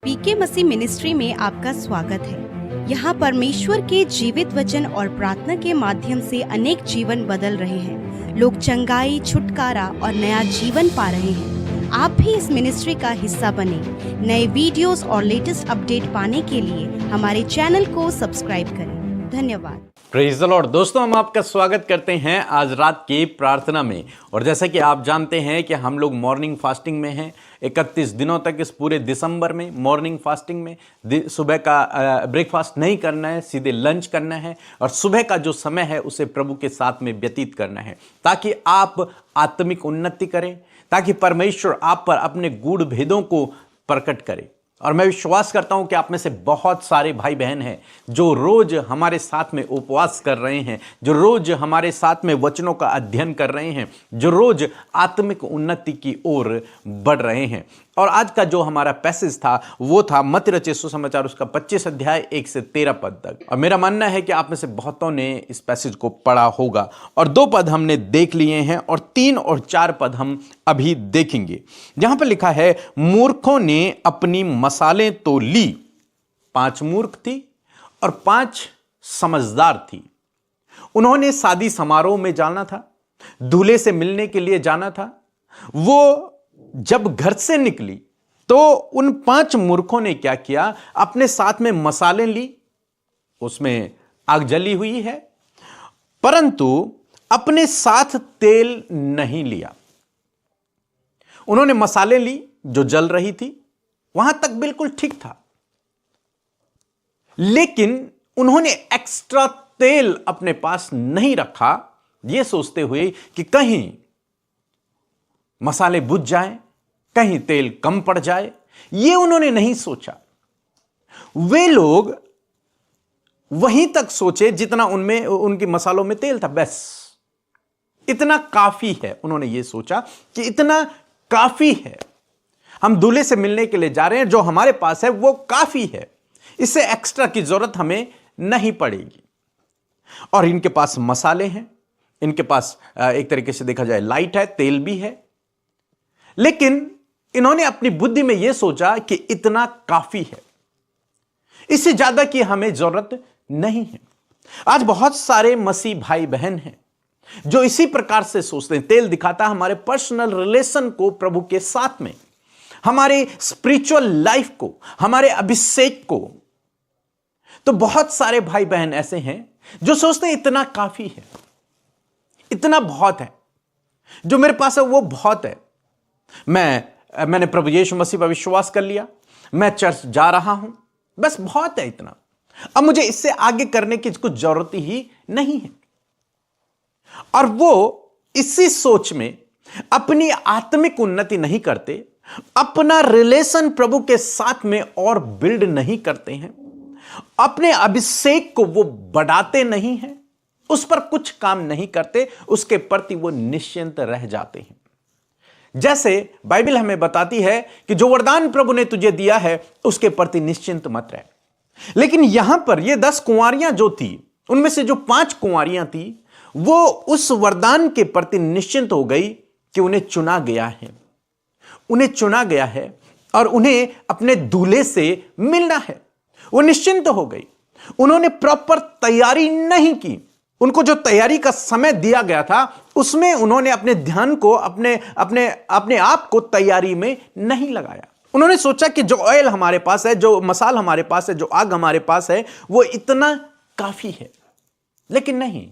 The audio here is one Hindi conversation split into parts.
पीके मसीह मिनिस्ट्री में आपका स्वागत है। यहाँ परमेश्वर के जीवित वचन और प्रार्थना के माध्यम से अनेक जीवन बदल रहे हैं। लोग चंगाई, छुटकारा और नया जीवन पा रहे हैं। आप भी इस मिनिस्ट्री का हिस्सा बने। नए वीडियोस और लेटेस्ट अपडेट पाने के लिए हमारे चैनल को सब्सक्राइब करें। धन्यवाद। Praise the Lord. दोस्तों, हम आपका स्वागत करते हैं आज रात की प्रार्थना में। और जैसा कि आप जानते हैं कि हम लोग मॉर्निंग फास्टिंग में हैं 31 दिनों तक। इस पूरे दिसंबर में मॉर्निंग फास्टिंग में सुबह का ब्रेकफास्ट नहीं करना है, सीधे लंच करना है और सुबह का जो समय है उसे प्रभु के साथ में व्यतीत करना है, ताकि आप आत्मिक उन्नति करें, ताकि परमेश्वर आप पर अपने गूढ़ भेदों को प्रकट करे। और मैं विश्वास करता हूं कि आप में से बहुत सारे भाई बहन हैं जो रोज हमारे साथ में उपवास कर रहे हैं, जो रोज हमारे साथ में वचनों का अध्ययन कर रहे हैं, जो रोज आत्मिक उन्नति की ओर बढ़ रहे हैं। और आज का जो हमारा पैसेज था वो था मत्ती रचित सुसमाचार, उसका 25 अध्याय 1 से 13 पद तक। और मेरा मानना है कि आप में से बहुतों ने इस पैसेज को पढ़ा होगा। और 2 पद हमने देख लिए हैं और 3 और 4 पद हम अभी देखेंगे। जहां पर लिखा है, मूर्खों ने अपनी मसालें तो ली। 5 मूर्ख थी और 5 समझदार थी। उन्होंने शादी समारोह में जाना था, दूल्हे से मिलने के लिए जाना था। वो जब घर से निकली तो उन 5 मूर्खों ने क्या किया, अपने साथ में मसालें ली, उसमें आग जली हुई है, परंतु अपने साथ तेल नहीं लिया। उन्होंने मसाले ली जो जल रही थी, वहां तक बिल्कुल ठीक था, लेकिन उन्होंने एक्स्ट्रा तेल अपने पास नहीं रखा, यह सोचते हुए कि कहीं मसाले बुझ जाएं, कहीं तेल कम पड़ जाए। यह उन्होंने नहीं सोचा। वे लोग वहीं तक सोचे जितना उनमें उनके मसालों में तेल था, बस इतना काफी है। उन्होंने यह सोचा कि इतना काफी है, हम दूल्हे से मिलने के लिए जा रहे हैं, जो हमारे पास है वो काफी है, इससे एक्स्ट्रा की जरूरत हमें नहीं पड़ेगी। और इनके पास मसाले हैं, इनके पास एक तरीके से देखा जाए लाइट है, तेल भी है, लेकिन इन्होंने अपनी बुद्धि में यह सोचा कि इतना काफी है, इससे ज्यादा की हमें जरूरत नहीं है। आज बहुत सारे मसीह भाई बहन हैं जो इसी प्रकार से सोचते हैं। तेल दिखाता हमारे पर्सनल रिलेशन को प्रभु के साथ में, हमारे स्पिरिचुअल लाइफ को, हमारे अभिषेक को। तो बहुत सारे भाई बहन ऐसे हैं जो सोचते हैं इतना काफी है, इतना बहुत है, जो मेरे पास है वो बहुत है। मैंने प्रभु यीशु मसीह पर विश्वास कर लिया, मैं चर्च जा रहा हूं, बस बहुत है इतना, अब मुझे इससे आगे करने की कुछ जरूरत ही नहीं है। और वो इसी सोच में अपनी आत्मिक उन्नति नहीं करते, अपना रिलेशन प्रभु के साथ में और बिल्ड नहीं करते हैं, अपने अभिषेक को वो बढ़ाते नहीं हैं, उस पर कुछ काम नहीं करते, उसके प्रति वो निश्चिंत रह जाते हैं। जैसे बाइबल हमें बताती है कि जो वरदान प्रभु ने तुझे दिया है उसके प्रति निश्चिंत मत रह। लेकिन यहां पर ये 10 कुंवारियां जो थी, उनमें से जो 5 कुंवारियां थी, वो उस वरदान के प्रति निश्चिंत हो गई कि उन्हें चुना गया है, उन्हें चुना गया है और उन्हें अपने दूल्हे से मिलना है। वो निश्चिंत हो गई। उन्होंने प्रॉपर तैयारी नहीं की। उनको जो तैयारी का समय दिया गया था उसमें उन्होंने अपने ध्यान को, अपने आप को तैयारी में नहीं लगाया। उन्होंने सोचा कि जो ऑयल हमारे पास है, जो मसाल हमारे पास है, जो आग हमारे पास है, वो इतना काफी है। लेकिन नहीं,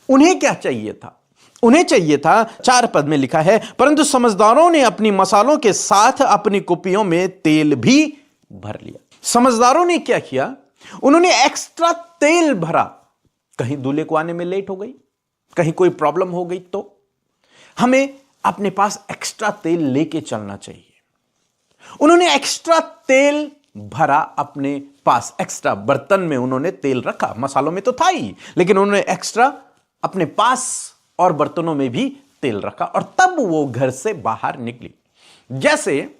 उन्हें क्या चाहिए था? उन्हें चाहिए था, 4 पद में लिखा है, परंतु समझदारों ने अपनी मसालों के साथ अपनी कुपियों में तेल भी भर लिया। समझदारों ने क्या किया? उन्होंने एक्स्ट्रा तेल भरा। कहीं दूल्हे को आने में लेट हो गई, कहीं कोई प्रॉब्लम हो गई, तो हमें अपने पास एक्स्ट्रा तेल लेके चलना चाहिए। उन्होंने एक्स्ट्रा तेल भरा अपने पास, एक्स्ट्रा बर्तन में उन्होंने तेल रखा। मसालों में तो था ही, लेकिन उन्होंने एक्स्ट्रा अपने पास और बर्तनों में भी तेल रखा और तब वो घर से बाहर निकली। जैसे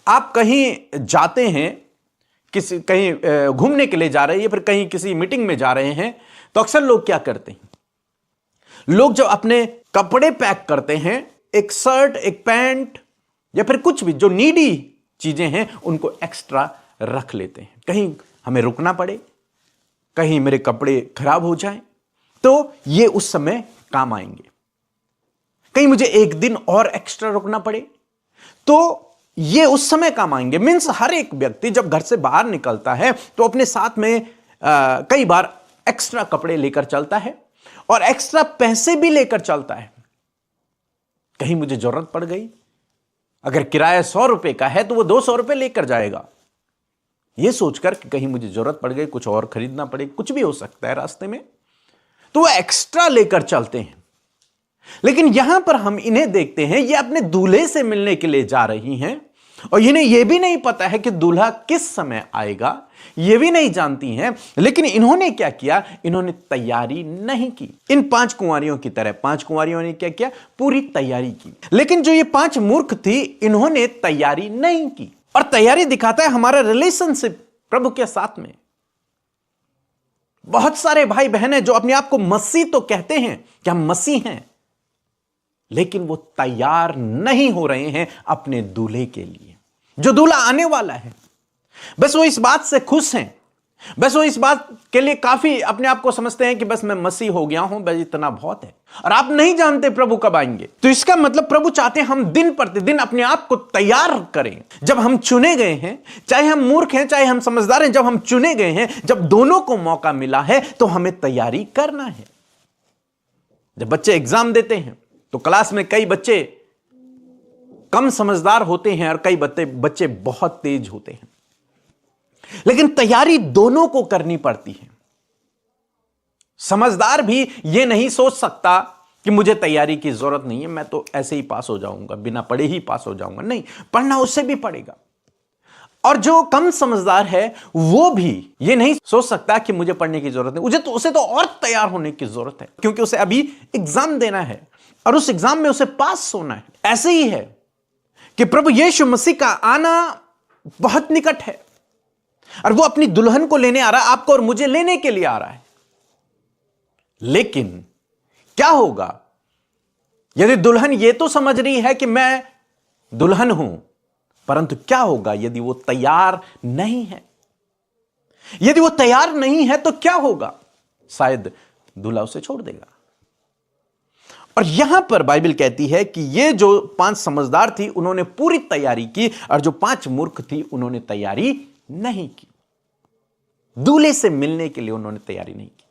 आप कहीं जाते हैं, कहीं घूमने के लिए जा रहे हैं या फिर कहीं किसी मीटिंग में जा रहे हैं, तो अक्सर लोग क्या करते हैं, लोग जब अपने कपड़े पैक करते हैं, एक शर्ट, एक पैंट या फिर कुछ भी जो नीडी चीजें हैं, उनको एक्स्ट्रा रख लेते हैं। कहीं हमें रुकना पड़े, कहीं मेरे कपड़े खराब हो जाएं, तो ये उस समय काम आएंगे। कहीं मुझे एक दिन और एक्स्ट्रा रुकना पड़े तो ये उस समय काम आएंगे। मीन्स हर एक व्यक्ति जब घर से बाहर निकलता है तो अपने साथ में कई बार एक्स्ट्रा कपड़े लेकर चलता है और एक्स्ट्रा पैसे भी लेकर चलता है। कहीं मुझे जरूरत पड़ गई, अगर किराया 100 रुपए का है तो वो 200 रुपए लेकर जाएगा, ये सोचकर कि कहीं मुझे जरूरत पड़ गई, कुछ और खरीदना पड़े, कुछ भी हो सकता है रास्ते में, तो वो एक्स्ट्रा लेकर चलते हैं। लेकिन यहां पर हम इन्हें देखते हैं, ये अपने दूल्हे से मिलने के लिए जा रही हैं और इन्हें यह भी नहीं पता है कि दूल्हा किस समय आएगा, यह भी नहीं जानती हैं। लेकिन इन्होंने क्या किया, इन्होंने तैयारी नहीं की। इन 5 कुंवारियों की तरह 5 कुंवारियों ने क्या किया, पूरी तैयारी की। लेकिन जो ये 5 मूर्ख थी, इन्होंने तैयारी नहीं की। और तैयारी दिखाता है हमारा रिलेशनशिप प्रभु के साथ में। बहुत सारे भाई बहन हैं जो अपने आप को मसीह तो कहते हैं कि हम मसीह हैं, लेकिन वो तैयार नहीं हो रहे हैं अपने दूल्हे के लिए, जो दूल्हा आने वाला है। बस वो इस बात से खुश हैं, बस वो इस बात के लिए काफी अपने आप को समझते हैं कि बस मैं मसीह हो गया हूं, बस इतना बहुत है। और आप नहीं जानते प्रभु कब आएंगे। तो इसका मतलब प्रभु चाहते हैं हम दिन प्रतिदिन अपने आप को तैयार करें। जब हम चुने गए हैं, चाहे हम मूर्ख हैं चाहे हम समझदार हैं, जब हम चुने गए हैं, जब दोनों को मौका मिला है, तो हमें तैयारी करना है। जब बच्चे एग्जाम देते हैं तो क्लास में कई बच्चे कम समझदार होते हैं और कई बच्चे बहुत तेज होते हैं, लेकिन तैयारी दोनों को करनी पड़ती है। समझदार भी यह नहीं सोच सकता कि मुझे तैयारी की जरूरत नहीं है, मैं तो ऐसे ही पास हो जाऊंगा, बिना पढ़े ही पास हो जाऊंगा। नहीं, पढ़ना उससे भी पड़ेगा। और जो कम समझदार है वो भी यह नहीं सोच सकता कि मुझे पढ़ने की जरूरत नहीं, उसे तो और तैयार होने की जरूरत है, क्योंकि उसे अभी एग्जाम देना है और उस एग्जाम में उसे पास होना है। ऐसे ही है कि प्रभु यीशु मसीह का आना बहुत निकट है और वो अपनी दुल्हन को लेने आ रहा है, आपको और मुझे लेने के लिए आ रहा है। लेकिन क्या होगा यदि दुल्हन ये तो समझ रही है कि मैं दुल्हन हूं, परंतु क्या होगा यदि वो तैयार नहीं है? यदि वो तैयार नहीं है तो क्या होगा? शायद दूल्हा उसे छोड़ देगा। और यहां पर बाइबल कहती है कि ये जो 5 समझदार थी उन्होंने पूरी तैयारी की और जो 5 मूर्ख थी उन्होंने तैयारी नहीं की। दूल्हे से मिलने के लिए उन्होंने तैयारी नहीं की।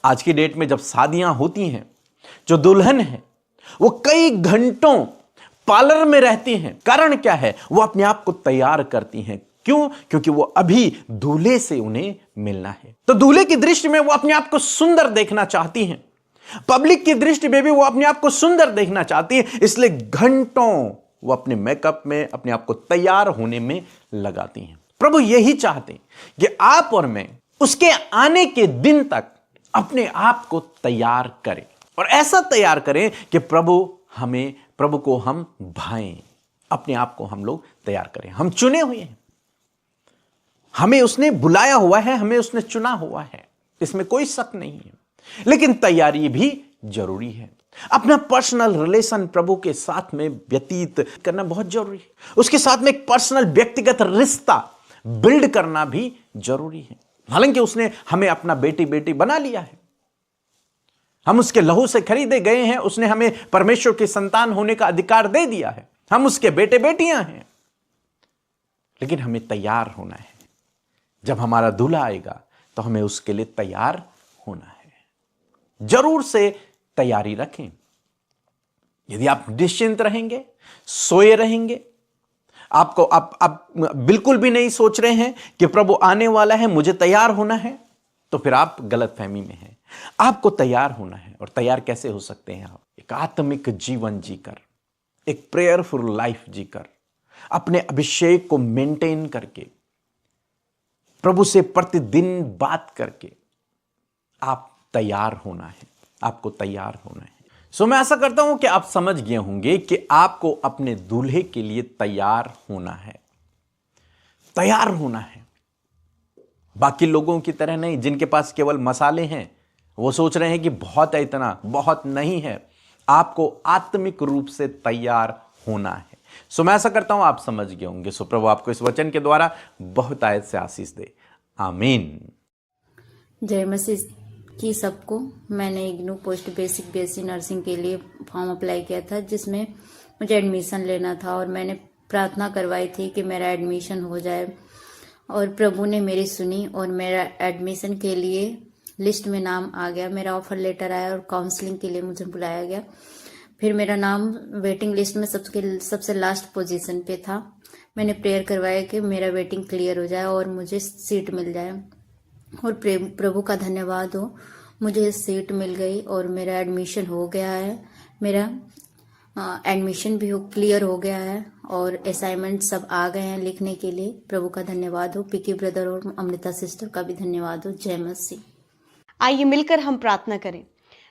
आज की डेट में जब शादियां होती हैं, जो दुल्हन है वो कई घंटों पार्लर में रहती हैं। कारण क्या है? वो अपने आप को तैयार करती हैं। क्यों? क्योंकि वो अभी दूल्हे से उन्हें मिलना है। तो दूल्हे की दृष्टि में वो अपने आप को सुंदर देखना चाहती हैं, पब्लिक की दृष्टि में भी वो अपने आप को सुंदर देखना चाहती है, इसलिए घंटों वो अपने मेकअप में, अपने आप को तैयार होने में लगाती हैं। प्रभु यही चाहते हैं कि आप और मैं उसके आने के दिन तक अपने आप को तैयार करें, और ऐसा तैयार करें कि प्रभु को हम भाएं। अपने आप को हम लोग तैयार करें। हम चुने हुए हैं, हमें उसने बुलाया हुआ है, हमें उसने चुना हुआ है, इसमें कोई शक नहीं है। लेकिन तैयारी भी जरूरी है। अपना पर्सनल रिलेशन प्रभु के साथ में व्यतीत करना बहुत जरूरी है। उसके साथ में एक पर्सनल व्यक्तिगत रिश्ता बिल्ड करना भी जरूरी है। हालांकि उसने हमें अपना बेटी बेटी बना लिया है, हम उसके लहू से खरीदे गए हैं, उसने हमें परमेश्वर की संतान होने का अधिकार दे दिया है, हम उसके बेटे बेटियां हैं। लेकिन हमें तैयार होना है। जब हमारा दूल्हा आएगा तो हमें उसके लिए तैयार होना है। जरूर से तैयारी रखें। यदि आप निश्चिंत रहेंगे, सोए रहेंगे, आप बिल्कुल भी नहीं सोच रहे हैं कि प्रभु आने वाला है, मुझे तैयार होना है, तो फिर आप गलतफहमी में हैं। आपको तैयार होना है। और तैयार कैसे हो सकते हैं आप? एक आत्मिक जीवन जीकर, एक प्रेयरफुल लाइफ जीकर, अपने अभिषेक को मेंटेन करके, प्रभु से प्रतिदिन बात करके आप तैयार होना है। आपको तैयार होना है। सो मैं आशा करता हूं कि आप समझ गए होंगे कि आपको अपने दूल्हे के लिए तैयार होना है। तैयार होना है, बाकी लोगों की तरह नहीं जिनके पास केवल मसाले हैं, वो सोच रहे हैं कि बहुत है, इतना बहुत नहीं है। आपको आत्मिक रूप से तैयार होना है। सो मैं ऐसा करता हूं आप समझ गए होंगे। सो प्रभु आपको इस वचन के द्वारा बहुत आयत से आशीष दे, आमीन। जय मसीह की सबको। मैंने IGNOU post basic BSc nursing के लिए फॉर्म अप्लाई किया था, जिसमें मुझे एडमिशन लेना था और मैंने प्रार्थना करवाई थी कि मेरा एडमिशन हो जाए, और प्रभु ने मेरी सुनी और मेरा एडमिशन के लिए लिस्ट में नाम आ गया। मेरा ऑफर लेटर आया और काउंसलिंग के लिए मुझे बुलाया गया। फिर मेरा नाम वेटिंग लिस्ट में सबसे लास्ट पोजीशन पे था। मैंने प्रेयर करवाया कि मेरा वेटिंग क्लियर हो जाए और मुझे सीट मिल जाए, और प्रभु का धन्यवाद हो, मुझे सीट मिल गई और मेरा एडमिशन हो गया है। मेरा एडमिशन भी क्लियर हो गया है और असाइनमेंट सब आ गए हैं लिखने के लिए। प्रभु का धन्यवाद हो। पिकी ब्रदर और अमृता सिस्टर का भी धन्यवाद हो। जय मसीह। आइए मिलकर हम प्रार्थना करें।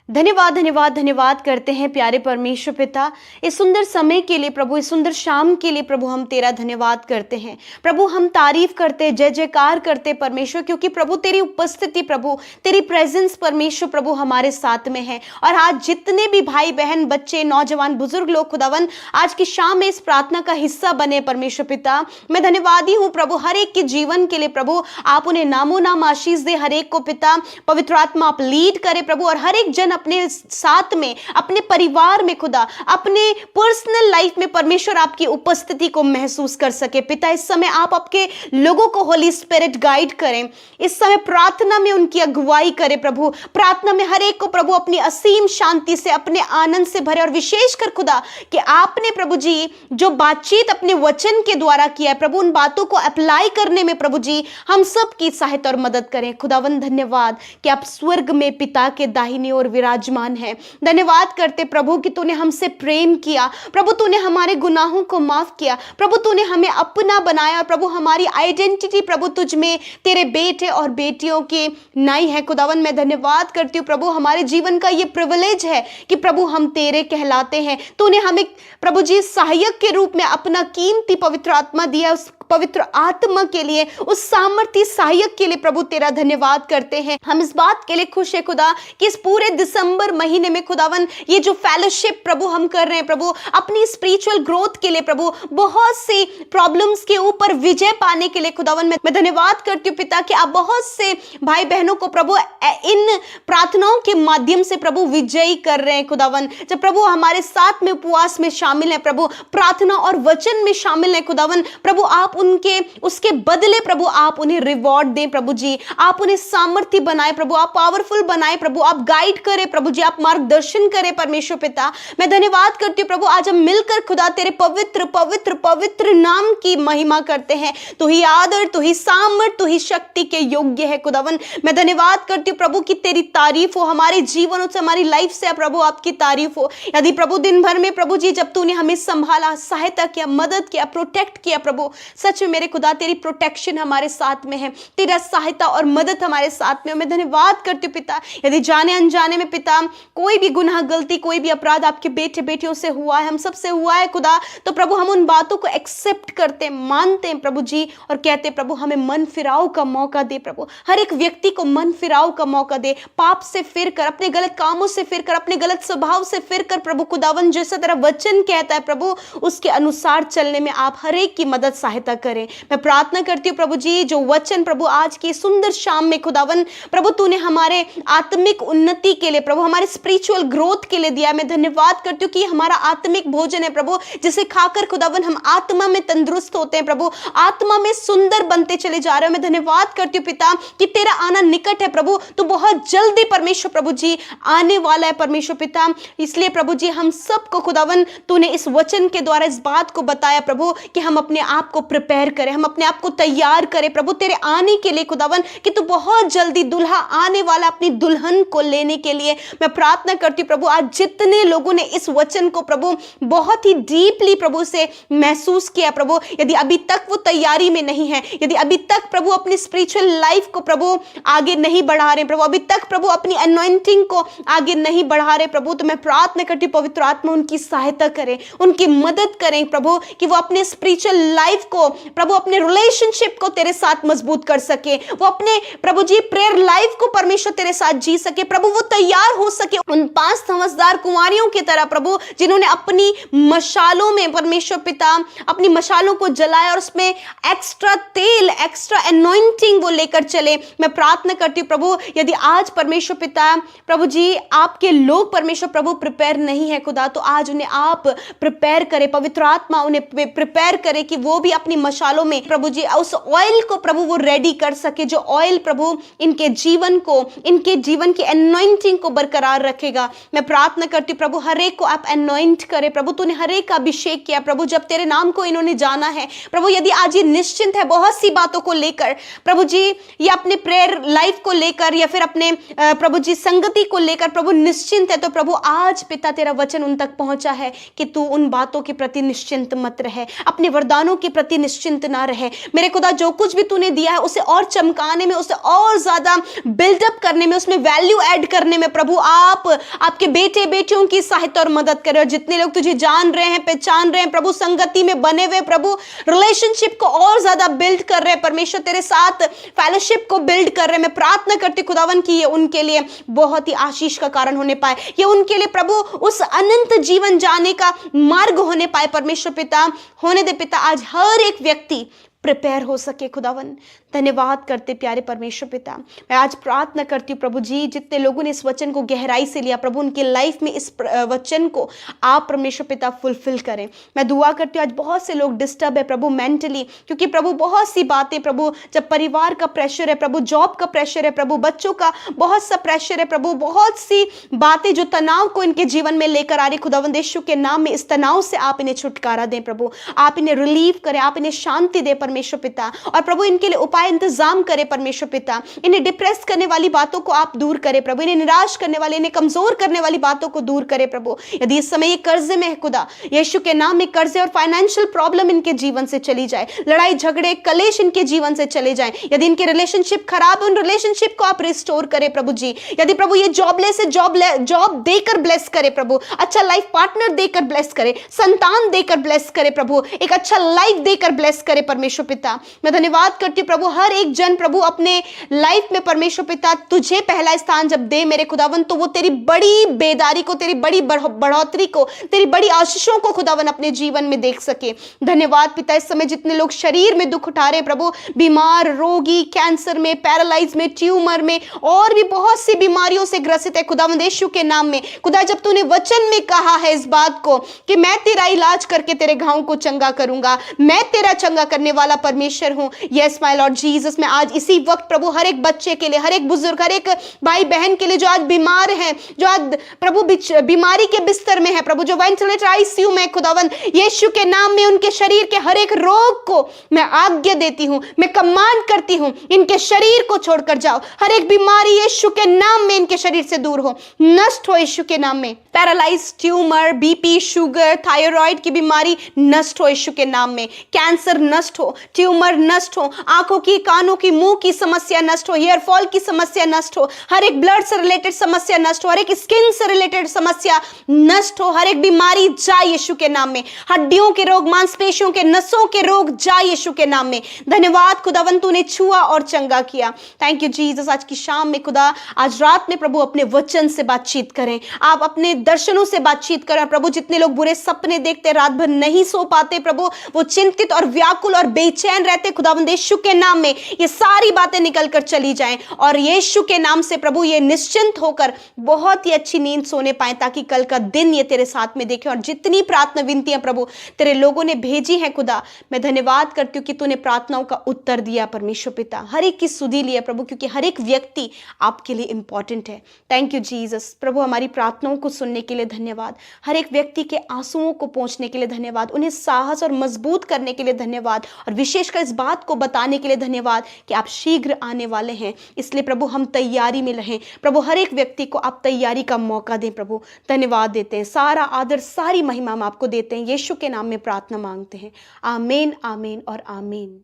धन्यवाद धन्यवाद धन्यवाद करते हैं प्यारे परमेश्वर पिता, इस सुंदर समय के लिए प्रभु, इस सुंदर शाम के लिए प्रभु हम तेरा धन्यवाद करते हैं। प्रभु हम तारीफ करते, जय जयकार करते परमेश्वर, क्योंकि प्रभु तेरी उपस्थिति, प्रभु तेरी प्रेजेंस परमेश्वर प्रभु हमारे साथ में है। और आज जितने भी भाई बहन, बच्चे, नौजवान, बुजुर्ग लोग खुदावन आज की शाम में इस प्रार्थना का हिस्सा बने परमेश्वर पिता, मैं धन्यवादी हूँ प्रभु हर एक के जीवन के लिए। प्रभु आप उन्हें नामो नाम आशीष दे, हर एक को पिता पवित्र आत्मा आप लीड करे प्रभु, और हर एक जन अपने साथ में, अपने परिवार में खुदा, अपने पर्सनल लाइफ में परमेश्वर आपकी उपस्थिति को महसूस कर सके। पिता इस समय आप आपके लोगों को होली स्पिरिट गाइड करें, इस समय प्रार्थना में उनकी अगुवाई करें प्रभु। प्रार्थना में हर एक को प्रभु अपनी असीम शांति से, अपने आनंद से भरे, और विशेषकर खुदा कि आपने प्रभु जी जो बातचीत अपने वचन के द्वारा किया है प्रभु, उन बातों को अप्लाई करने में प्रभु जी हम सब की सहायता और मदद करें। खुदावन धन्यवाद कि आप स्वर्ग में पिता के दाहिने ओर विराजमान है। धन्यवाद करते प्रभु कि तूने हमसे प्रेम किया प्रभु, तूने हमारे गुनाहों को माफ किया प्रभु, तूने हमें अपना बनाया प्रभु। हमारी आइडेंटिटी प्रभु तुझ में तेरे बेटे और बेटियों की नाई है। खुदावन मैं धन्यवाद करती हूँ प्रभु, हमारे जीवन का ये प्रिविलेज है कि प्रभु हम तेरे कहलाते हैं। तूने हमें प्रभु जी सहायक के रूप में अपना कीमती पवित्र आत्मा दिया। उस पवित्र आत्मा के लिए, उस सामर्थी सहायक के लिए प्रभु तेरा धन्यवाद करते हैं। हम इस बात के लिए खुश है खुदा कि इस पूरे दिसंबर महीने में खुदावन ये जो फेलोशिप प्रभु हम कर रहे हैं प्रभु, अपनी स्पिरिचुअल ग्रोथ के लिए प्रभु, बहुत सी प्रॉब्लम्स के ऊपर विजय पाने के लिए खुदावन मैं धन्यवाद करती हूँ पिता कि आप बहुत से भाई बहनों को प्रभु इन प्रार्थनाओं के माध्यम से प्रभु विजयी कर रहे हैं। खुदावन जब प्रभु हमारे साथ में उपवास में शामिल है प्रभु, प्रार्थना और वचन में शामिल है खुदावन, प्रभु आप उनके उसके बदले प्रभु आप उन्हें रिवॉर्ड दें प्रभु जी, आप उन्हें सामर्थ्य बनाए प्रभु, आप पावरफुल बनाए प्रभु, आप गाइड करें प्रभु जी, आप मार्गदर्शन करें परमेश्वर पिता। मैं धन्यवाद करती हूँ प्रभु, आज हम मिलकर खुदा तेरे पवित्र पवित्र पवित्र नाम की महिमा करते हैं। तू ही आदर, तू ही सामर्थ, तू ही शक्ति के योग्य है खुदावन। मैं धन्यवाद करती हूँ प्रभु कि तेरी तारीफ हो हमारे जीवनों से, हमारी लाइफ से प्रभु आपकी तारीफ हो। यदि प्रभु दिन भर में प्रभु जी जब तूने हमें संभाला, सहायता किया, मदद किया, प्रोटेक्ट किया प्रभु, सच में मेरे खुदा तेरी प्रोटेक्शन हमारे साथ में है, तेरा सहायता और मदद हमारे साथ में। मैं धन्यवाद करती हूँ पिता, यदि जाने अनजाने में पिता कोई भी गुनाह, गलती, कोई भी अपराध आपके बेटे बेटियों से हुआ है, हम सबसे हुआ है खुदा, तो प्रभु हम उन बातों को एक्सेप्ट करते, मानते हैं प्रभु जी, और कहते प्रभु हमें मन फिराव का मौका दे प्रभु, हर एक व्यक्ति को मन फिराव का मौका दे, पाप से फिर कर, अपने गलत कामों से फिर कर, अपने गलत स्वभाव से फिर कर प्रभु खुदावन, जैसा तेरा वचन कहता है प्रभु उसके अनुसार चलने में आप हर एक की मदद सहायता करें। मैं प्रार्थना करती हूँ प्रभु जी जो वचन प्रभु आज की सुंदर शाम में खुदावन प्रभु तूने हमारे आत्मिक उन्नति के लिए प्रभु, हमारे स्पिरिचुअल ग्रोथ के लिए दिया। मैं धन्यवाद करती हूँ कि हमारा आत्मिक भोजन है प्रभु, जिसे खाकर खुदावन हम आत्मा में तंदुरुस्त होते हैं प्रभु, आत्मा में सुंदर बनते चले जा रहे हैं। मैं धन्यवाद करती हूँ पिता कि तेरा आना निकट है प्रभु, तू बहुत जल्दी परमेश्वर प्रभु जी आने वाला है परमेश्वर पिता। इसलिए प्रभु जी हम सबको खुदावन तूने इस वचन के द्वारा इस बात को बताया प्रभु कि हम अपने आप को प्रिपेयर करें, हम अपने आप को तैयार करें प्रभु तेरे आने के लिए खुदावन, कि तू बहुत जल्दी दुल्हा आने वाला अपनी दुल्हन को लेने के लिए। मैं प्रार्थना करती हूँ प्रभु आज जितने लोगों ने इस वचन को प्रभु बहुत ही डीपली प्रभु से महसूस किया प्रभु, यदि अभी तक वो तैयारी में नहीं है, यदि अभी तक प्रभु अपनी स्पिरिचुअल लाइफ को प्रभु आगे नहीं बढ़ा रहे प्रभु, अभी तक प्रभु अपनी अनॉइंटिंग को आगे नहीं बढ़ा रहे प्रभु, तो मैं प्रार्थना करती हूँ पवित्र आत्मा उनकी सहायता करें, उनकी मदद करें प्रभु, कि वो अपने स्पिरिचुअल लाइफ को प्रभु, अपने रिलेशनशिप को तेरे साथ मजबूत कर सके, वो अपने प्रभु जी प्रेयर लाइफ को परमेश्वर तेरे साथ जी सके प्रभु, वो तैयार तैयार हो सके उन 5 समझदार कुंवारियों की तरह प्रभु, जिन्होंने अपनी मशालों में परमेश्वर पिता अपनी मशालों को जलाया और उसमें एक्स्ट्रा तेल, एक्स्ट्रा एनॉइंटिंग वो लेकर चले। मैं प्रार्थना करती हूँ प्रभु, यदि आज परमेश्वर पिता प्रभु जी आपके लोग परमेश्वर प्रभु प्रिपेयर नहीं है खुदा, तो आज उन्हें आप प्रिपेयर करें, पवित्र आत्मा उन्हें प्रिपेयर करे कि वो भी अपनी मशालों में प्रभु जी उस ऑयल को प्रभु वो रेडी कर सके, जो ऑयल प्रभु इनके जीवन को, इनके जीवन की एनॉइंटिंग को बरकरार रखेगा। मैं प्रार्थना करती हूँ प्रभु, हर एक को आप एनॉइंट करे प्रभु। तूने हर एक का अभिषेक किया प्रभु, जब तेरे नाम को इन्होंने जाना है प्रभु। यदि आज ये निश्चिंत है बहुत सी बातों को लेकर प्रभु जी, या अपने प्रेयर लाइफ को लेकर या फिर अपने प्रभु जी संगति को लेकर प्रभु निश्चिंत है, तो प्रभु आज पिता तेरा वचन उन तक पहुंचा है कि तू उन बातों के प्रति निश्चिंत मत रहे, अपने वरदानों के प्रति निश्चिंत ना रहे मेरे खुदा। जो कुछ भी तूने दिया है उसे और चमकाने में, उसे और ज्यादा बिल्डअप करने में, उसमें वैल्यू ऐड करने में प्रभु आप आपके बेटे बेटियों की सहायता और मदद करें। और जितने लोग तुझे जान रहे हैं, पहचान रहे हैं प्रभु, संगति में बने हुए प्रभु, रिलेशनशिप को और ज्यादा बिल्ड कर रहे हैं परमेश्वर, तेरे साथ फेलोशिप को बिल्ड कर रहे हैं, मैं प्रार्थना करती खुदावन की ये उनके लिए बहुत ही आशीष का कारण होने पाए, ये उनके लिए प्रभु उस अनंत जीवन जाने का मार्ग होने पाए परमेश्वर पिता। होने दे पिता, आज हर एक व्यक्ति प्रिपेयर हो सके खुदावन। धन्यवाद करते प्यारे परमेश्वर पिता। मैं आज प्रार्थना करती हूँ प्रभु जी, जितने लोगों ने इस वचन को गहराई से लिया प्रभु, उनके लाइफ में इस वचन को आप परमेश्वर पिता फुलफिल करें। मैं दुआ करती हूँ, आज बहुत से लोग डिस्टर्ब है प्रभु मेंटली, क्योंकि प्रभु बहुत सी बातें प्रभु, जब परिवार का प्रेशर है प्रभु, जॉब का प्रेशर है प्रभु, बच्चों का बहुत सा प्रेशर है प्रभु, बहुत सी बातें जो तनाव को इनके जीवन में लेकर आ रही खुदावंद यीशु के नाम में, इस तनाव से आप इन्हें छुटकारा दें प्रभु, आप इन्हें रिलीव करें, आप इन्हें शांति दें परमेश्वर पिता। और प्रभु इनके लिए उपाय इंतजाम करे परमेश्वर पिता, इन्हें डिप्रेस करने वाली बातों को आप दूर करें प्रभु, इन्हें निराश करने वाले, इन्हें कमजोर करने वाली बातों को दूर करें प्रभु। यदि इस समय ये कर्जे में है खुदा, यीशु के नाम में कर्जे और फाइनेंशियल प्रॉब्लम इनके जीवन से चली जाए, लड़ाई झगड़े कलेश इनके जीवन से चले जाए। यदि इनके रिलेशनशिप खराब है, उन रिलेशनशिप को आप रिस्टोर करें प्रभु जी। यदि प्रभु ये जॉबलेस है, जॉब देकर ब्लेस करे प्रभु, अच्छा लाइफ पार्टनर देकर ब्लेस करे, संतान देकर ब्लेस करे प्रभु, एक अच्छा लाइफ देकर ब्लेस करे परमेश्वर पिता। मैं धन्यवाद करती हूँ प्रभु, हर एक जन प्रभु अपने लाइफ में परमेश्वर पिता तुझे पहला स्थान जब दे मेरे खुदावन, तो वो तेरी बड़ी बेदारी को, तेरी बड़ी बढ़ोतरी को, तेरी बड़ी आशीषों को खुदावन अपने जीवन में देख सके। धन्यवाद पिता, इस समय जितने लोग शरीर में दुख उठा रहे प्रभु, बीमार, रोगी, कैंसर में, पैरालाइज में, ट्यूमर में और भी बहुत सी बीमारियों से ग्रसित है खुदावन यीशु के नाम में। खुदा जब तूने वचन में कहा है इस बात को कि मैं तेरा इलाज करके तेरे घावों को चंगा करूंगा, मैं तेरा चंगा करने वाला परमेश्वर हूं। यस माय लॉर्ड जीसस, मैं आज इसी वक्त प्रभु हर एक बच्चे के लिए, हर एक बुजुर्ग, हर एक भाई बहन के लिए जो आज बीमार हैं, जो आज प्रभु बीमारी के बिस्तर में है प्रभु, जो वेंटिलेटर आईसीयू में खुदावन यीशु के नाम में, उनके शरीर के हर एक रोग को मैं आज्ञा देती हूं, मैं कमांड करती हूं, इनके शरीर को छोड़कर जाओ। हर एक बीमारी यीशु के नाम में इनके शरीर से दूर हो, नष्ट हो यीशु के नाम में। Paralyse, tumour, BP, sugar, thyroid की बीमारी नष्ट हो यीशु के नाम में। कैंसर नष्ट हो, ट्यूमर नष्ट हो, आंखों की, कानों की, मुंह की समस्या नष्ट हो, हेयर फॉल की समस्या नष्ट हो, हर एक ब्लड से रिलेटेड समस्या नष्ट हो, हर एक स्किन से रिलेटेड समस्या नष्ट हो, हर एक बीमारी जाए यीशु के नाम में। हड्डियों के रोग, मांसपेशियों के, नसों के रोग जाए यीशु के नाम में। धन्यवाद खुदावन, तूने छुआ और चंगा किया। Thank you Jesus. आज की शाम में खुदा, आज रात में प्रभु अपने वचन से बातचीत करें, आप अपने दर्शनों से बातचीत करें प्रभु। जितने लोग बुरे सपने देखते, रात भर नहीं सो पाते प्रभु, वो चिंतित और व्याकुल और बेचैन रहते खुदावंद यीशु के नाम में, ये सारी बातें निकलकर चली जाएं और यीशु के नाम से प्रभु ये निश्चिंत होकर बहुत ही अच्छी नींद सोने पाए, ताकि कल का दिन ये तेरे साथ में देखें। और जितनी प्रार्थना विनतियां प्रभु तेरे लोगों ने भेजी हैं खुदा, मैं धन्यवाद करती हूँ कि तूने प्रार्थनाओं का उत्तर दिया परमेश्वर पिता, हर एक की सुधि लिया प्रभु, क्योंकि हर एक व्यक्ति आपके लिए इंपॉर्टेंट है। Thank you Jesus. प्रभु हमारी प्रार्थनाओं को सुनने के लिए धन्यवाद, हर एक व्यक्ति के आंसुओं को पहुंचने के लिए धन्यवाद, उन्हें साहस और मजबूत करने के लिए धन्यवाद, और विशेषकर इस बात को बताने के लिए धन्यवाद कि आप शीघ्र आने वाले हैं। इसलिए प्रभु हम तैयारी में रहें प्रभु, हर एक व्यक्ति को आप तैयारी का मौका दें प्रभु। धन्यवाद देते हैं, सारा आदर सारी महिमा हम आपको देते हैं, यीशु के नाम में प्रार्थना मांगते हैं। आमीन, आमीन और आमीन।